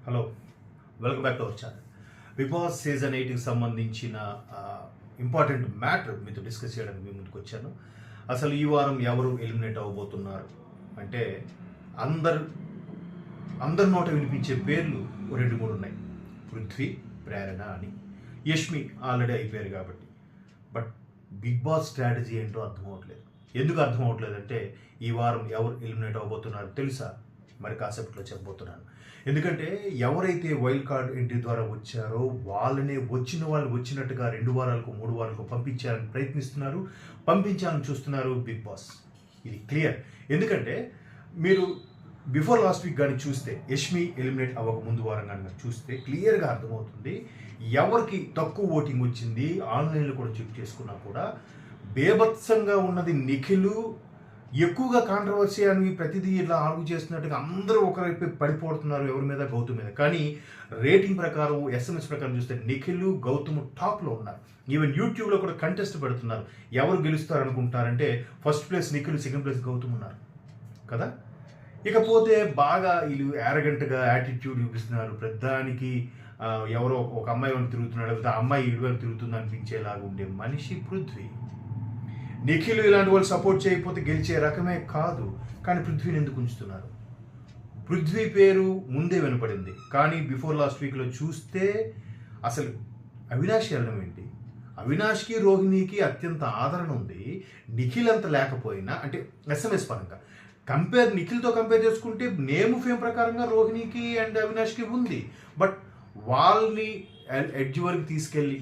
Hello, welcome back to our channel. Bigg Boss season 8కి సంబంధించిన important matter మీతో discuss చేయడానికి మీ ముందుకు వచ్చాను. అసలు ఈ వారం ఎవరు ఎలిమినేట్ అవ్వబోతున్నారు అంటే అందరి నోట వినిపించే పేర్లు 2-3 ఉన్నాయి. పృథ్వీ, ప్రేరణ అని. యష్మి ఆల్రెడీ అయిపోయారు కాబట్టి. బట్ బిగ్ బాస్ స్ట్రాటజీ ఏంటో అర్థం అవ్వట్లేదు. ఎందుకు అర్థం అవ్వట్లేదంటే ఈ వారం ఎవరు ఎలిమినేట్ అవ్వబోతున్నారో తెలుసా? మరి కాసేపట్లో చెప్పబోతున్నాను. ఎందుకంటే ఎవరైతే వైల్డ్ కార్డ్ ఎంట్రీ ద్వారా వచ్చారో వాళ్ళనే వచ్చిన వాళ్ళు వచ్చినట్టుగా 2 వారాలకు 3 వారాలకు పంపించాలని ప్రయత్నిస్తున్నారు, పంపించాలని చూస్తున్నారు బిగ్ బాస్. ఇది క్లియర్. ఎందుకంటే మీరు బిఫోర్ లాస్ట్ వీక్ కానీ చూస్తే, యష్మి ఎలిమినేట్ అవ్వక ముందు వారం కానీ చూస్తే క్లియర్గా అర్థమవుతుంది ఎవరికి తక్కువ ఓటింగ్ వచ్చింది. ఆన్లైన్లో కూడా చెక్ చేసుకున్నా కూడా బేభత్సంగా ఉన్నది నిఖిల్. ఎక్కువగా కాంట్రవర్సీ అని ప్రతిదీ ఇలా ఆర్గ్యూ చేస్తున్నట్టుగా అందరూ ఒకరైపు పడిపోతున్నారు ఎవరి మీద, గౌతమ్ మీద. కానీ రేటింగ్ ప్రకారం, ఎస్ఎంఎస్ ప్రకారం చూస్తే నిఖిల్, గౌతమ్ టాప్లో ఉన్నారు. ఈవెన్ యూట్యూబ్లో కూడా కంటెస్ట్ పెడుతున్నారు. ఎవరు గెలుస్తారు అనుకుంటారంటే first place Nikhil, second place Gautham ఉన్నారు కదా. ఇకపోతే బాగా వీళ్ళు యారగెంట్గా యాటిట్యూడ్ చూపిస్తున్నారు. ప్రధానికి ఎవరో ఒక అమ్మాయి వెనక తిరుగుతున్నాడు, లేకపోతే ఆ అమ్మాయి ఇటు వెనక తిరుగుతుంది అనిపించేలాగా ఉండే మనిషి పృథ్వీ. నిఖిల్ ఇలాంటి వాళ్ళు సపోర్ట్ చేయకపోతే గెలిచే రకమే కాదు. కానీ పృథ్వీని ఎందుకు ఉంచుతున్నారు? పృథ్వీ పేరు ముందే వినపడింది, కానీ బిఫోర్ లాస్ట్ వీక్లో చూస్తే అసలు అవినాష్ వెళ్ళడం ఏంటి? అవినాష్కి, రోహిణికి అత్యంత ఆదరణ ఉంది. నిఖిల్ అంత లేకపోయినా, అంటే ఎస్ఎంఎస్ పరంగా నిఖిల్తో కంపేర్ చేసుకుంటే నేమ్ ఫేమ్ ప్రకారంగా రోహిణికి అండ్ అవినాష్కి ఉంది. బట్ వాళ్ళని ఎడ్జ్ వరకు తీసుకెళ్ళి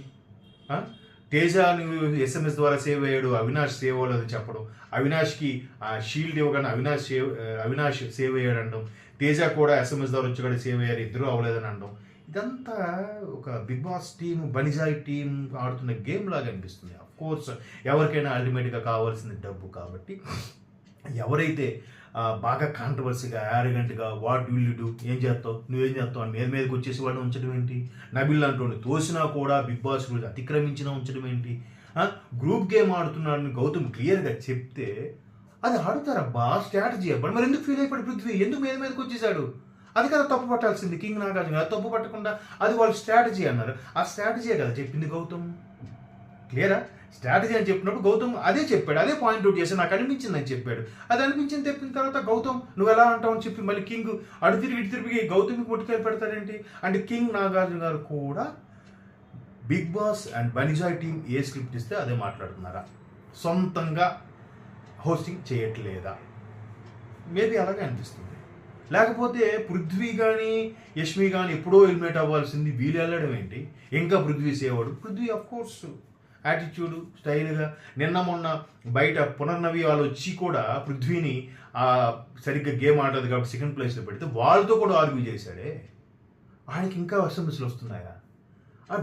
తేజాని ఎస్ఎంఎస్ ద్వారా సేవ్ అయ్యాడు, అవినాష్ సేవ్ అవ్వలేదు చెప్పడం, అవినాష్కి షీల్డ్ ఇవ్వగానే అవినాష్ సేవ్ అయ్యాడు అనడం, తేజ కూడా ఎస్ఎంఎస్ ద్వారా వచ్చి కూడా సేవ్ అయ్యారు, ఇద్దరు అవ్వలేదని అనడం, ఇదంతా ఒక బిగ్ బాస్ టీం, బనిజాయ్ టీం ఆడుతున్న గేమ్ లాగా అనిపిస్తుంది. అఫ్కోర్స్ ఎవరికైనా అల్టిమేట్గా కావాల్సింది డబ్బు కాబట్టి ఎవరైతే బాగా కాంట్రవర్సీగా, యారగెంట్గా వాట్ విల్ యూ డూ, ఏం చేస్తావు, నువ్వేం చేస్తావు అని మీదకి వచ్చేసి వాడిని ఉంచడం ఏంటి? నబిల్ అంటూ తోసినా కూడా బిగ్ బాస్ రూల్స్ అతిక్రమించినా ఉంచడం ఏంటి? గ్రూప్ గేమ్ ఆడుతున్నాడని గౌతమ్ క్లియర్గా చెప్తే అది ఆడుతారబ్బా, స్ట్రాటజీ అబ్బా. మరి ఎందుకు ఫీల్ అయిపోయి పృథ్వీ ఎందుకు మీదకి వచ్చేసాడు? అది కదా తప్పు పట్టాల్సింది కింగ్ నాగార్జున. అది తప్పు పట్టకుండా అది వాళ్ళు స్ట్రాటజీ అన్నారు. ఆ స్ట్రాటజీయే కదా చెప్పింది గౌతమ్. క్లియరా? స్ట్రాటజీ అని చెప్పినప్పుడు గౌతమ్ అదే చెప్పాడు, అదే పాయింట్ అవుట్ చేసి నాకు అనిపించింది అని చెప్పాడు. అది అనిపించింది చెప్పిన తర్వాత గౌతమ్ నువ్వు ఎలా అంటావు అని చెప్పి మళ్ళీ కింగ్ అటు తిరిగి గౌతమ్కి ముట్టుకాయలు పెడతాడేంటి అంటే కింగ్ నాగార్జున గారు కూడా Bigg Boss and Banijay team ఏ స్క్రిప్ట్ ఇస్తే అదే మాట్లాడుతున్నారా? సొంతంగా హోస్టింగ్ చేయట్లేదా? మేబీ అలాగే అనిపిస్తుంది. లేకపోతే పృథ్వీ కానీ యష్మి కానీ ఎప్పుడో ఎలిమినేట్ అవ్వాల్సింది వీళ్ళు వెళ్ళడం ఏంటి? ఇంకా పృథ్వీ సేవాడు. పృథ్వీ అఫ్కోర్స్ యాటిట్యూడ్, స్టైల్గా నిన్న మొన్న బయట పునర్నవి వాళ్ళు వచ్చి కూడా పృథ్వీని సరిగ్గా గేమ్ ఆడదు కాబట్టి సెకండ్ ప్లేస్లో పెడితే వాళ్ళతో కూడా ఆర్గ్యూ చేశాడే. ఆయనకి ఇంకా ఎస్ఎంఎస్లు వస్తున్నాయా?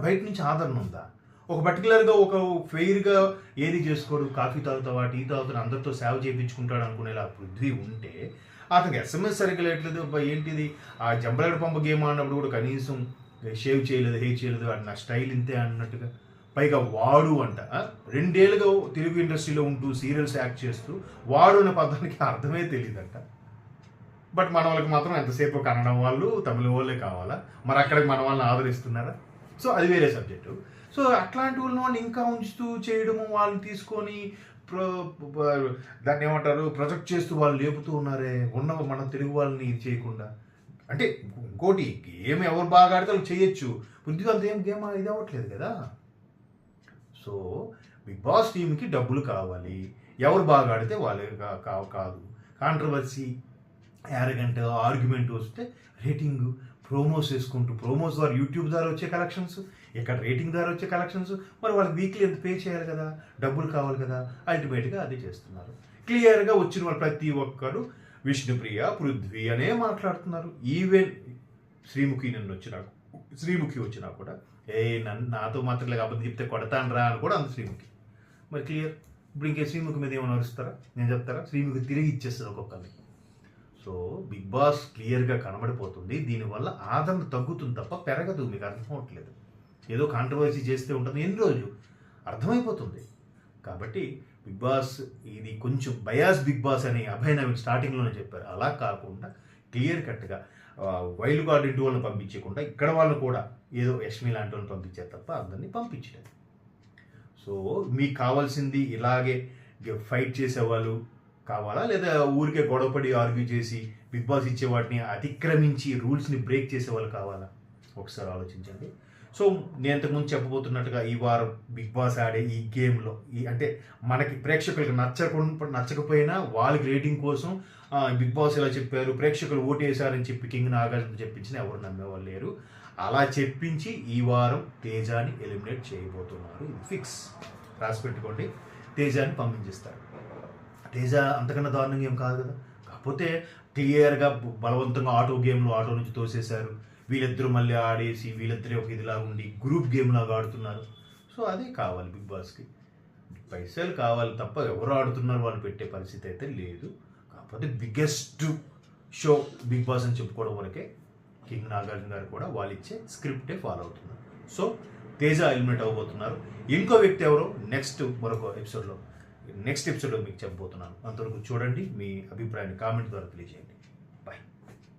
బయట నుంచి ఆదరణ ఉందా? ఒక పర్టికులర్గా ఒక ఫెయిర్గా ఏది చేసుకోడు, కాఫీ తాగుతావా, టీ తాగుతాను, అందరితో సేవ చేయించుకుంటాడు అనుకునేలా పృథ్వీ ఉంటే అతనికి ఎస్ఎంఎస్ సరిగ్గా లేట్లేదు. ఏంటిది ఆ జంబలగడ పంప గేమ్ ఆడినప్పుడు కూడా కనీసం షేవ్ చేయలేదు, హెయిర్ చేయలేదు, నా స్టైల్ ఇంతే అన్నట్టుగా. పైగా వాడు అంట 2 ఏళ్ళుగా తెలుగు ఇండస్ట్రీలో ఉంటూ సీరియల్స్ యాక్ట్ చేస్తూ వాడు అనే పదానికి అర్థమే తెలియదంట. బట్ మన వాళ్ళకి మాత్రం ఎంతసేపు కన్నడం వాళ్ళు, తమిళ వాళ్ళే కావాలా? మరి అక్కడికి మన వాళ్ళని ఆదరిస్తున్నారా? సో అది వేరే సబ్జెక్టు. సో అట్లాంటి వాళ్ళని ఇంకా ఉంచుతూ చేయడము, వాళ్ళని తీసుకొని దాన్ని ఏమంటారు ప్రొజెక్ట్ చేస్తూ వాళ్ళు లేపుతూ ఉన్నారే మన తెలుగు వాళ్ళని ఇది చేయకుండా. అంటే ఇంకోటి గేమ్ ఎవరు బాగా ఆడితే వాళ్ళు చేయొచ్చు. పృథ్వీ అంత ఏం గేమ్ ఇది అవ్వట్లేదు కదా. సో బిగ్ బాస్ టీంకి డబ్బులు కావాలి, ఎవరు బాగా ఆడితే వాళ్ళే కాదు. కాంట్రవర్సీ, యారగెంట్ ఆర్గ్యుమెంట్ వస్తే రేటింగ్, ప్రోమోస్ చేసుకుంటూ, ప్రోమోస్ ద్వారా యూట్యూబ్ ద్వారా వచ్చే కలెక్షన్స్, ఇక్కడ రేటింగ్ ద్వారా వచ్చే కలెక్షన్స్, మరి వాళ్ళకి వీక్లీ ఎంత పే చేయాలి కదా, డబ్బులు కావాలి కదా. అల్టిమేట్గా అదే చేస్తున్నారు. క్లియర్గా వచ్చిన వాళ్ళు ప్రతి ఒక్కరు విష్ణుప్రియ, పృథ్వీ అనే మాట్లాడుతున్నారు. ఈవెన్ శ్రీముఖి వచ్చినా కూడా నాతో మాత్రం అబద్ధం చెప్తే కొడతాను రా అని కూడా అంత శ్రీముఖి. మరి క్లియర్. ఇప్పుడు ఇంకే శ్రీముఖి మీద ఏమైనా అరుస్తారా? నేను చెప్తారా? శ్రీముఖి తిరిగి ఇచ్చేస్తుంది ఒక్కొక్కరిని. సో బిగ్ బాస్ క్లియర్గా కనబడిపోతుంది. దీనివల్ల ఆదరణ తగ్గుతుంది తప్ప పెరగదు. మీకు అర్థం అవ్వట్లేదు. ఏదో కాంట్రవర్సీ చేస్తే ఉంటుంది ఎన్ని రోజులు అర్థమైపోతుంది. కాబట్టి బిగ్ బాస్ ఇది కొంచెం బయాస్ బిగ్ బాస్ అని అభయ్ నవీన్ స్టార్టింగ్లోనే చెప్పారు. అలా కాకుండా క్లియర్ కట్గా వైల్డ్ కార్డ్ ఇంటి వాళ్ళని పంపించకుండా ఇక్కడ వాళ్ళని కూడా ఏదో యష్మి లాంటి వాళ్ళని పంపించారు తప్ప అందరినీ పంపించలేదు. సో మీకు కావాల్సింది ఇలాగే ఫైట్ చేసేవాళ్ళు కావాలా, లేదా ఊరికే గొడవపడి ఆర్గ్యూ చేసి బిగ్ బాస్ ఇచ్చే వాటిని అతిక్రమించి రూల్స్ని బ్రేక్ చేసే వాళ్ళు కావాలా? ఒకసారి ఆలోచించండి. సో నేను ఇంతకుముందు చెప్పబోతున్నట్టుగా ఈ వారం బిగ్ బాస్ ఆడే ఈ గేమ్లో అంటే మనకి ప్రేక్షకులకు నచ్చకపోయినా వాళ్ళకి రేటింగ్ కోసం బిగ్ బాస్ ఇలా చెప్పారు, ప్రేక్షకులు ఓటేశారని చెప్పి కింగ్ నాగార్జున చెప్పించిన ఎవరు నమ్మేవాళ్ళు లేరు. అలా చెప్పించి ఈ వారం తేజాని ఎలిమినేట్ చేయబోతున్నారు. ఇది ఫిక్స్, రాసి పెట్టుకోండి. తేజాని పంపించేస్తారు. తేజ అంతకన్నా దారుణంగా ఏం కాదు కదా. కాకపోతే క్లియర్గా బలవంతంగా ఆటో గేమ్లో ఆటో నుంచి తోసేశారు. వీళ్ళిద్దరూ మళ్ళీ ఆడేసి వీళ్ళిద్దరే ఒక ఇదిలా ఉండి గ్రూప్ గేమ్ లాగా ఆడుతున్నారు. సో అదే కావాలి బిగ్ బాస్కి, పైసలు కావాలి తప్ప ఎవరు ఆడుతున్నారు వాళ్ళు పెట్టే పరిస్థితి అయితే లేదు. కాకపోతే బిగ్గెస్ట్ షో బిగ్ బాస్ అని చెప్పుకోవడం వరకే కింగ్ నాగార్జున గారు కూడా వాళ్ళు ఇచ్చే స్క్రిప్టే ఫాలో అవుతున్నారు. సో తేజ ఎలిమినేట్ అవ్వబోతున్నారు. ఇంకో వ్యక్తి ఎవరో మరొక నెక్స్ట్ ఎపిసోడ్లో మీకు చెప్పబోతున్నాను. అంతవరకు చూడండి, మీ అభిప్రాయాన్ని కామెంట్ ద్వారా తెలియజేయండి.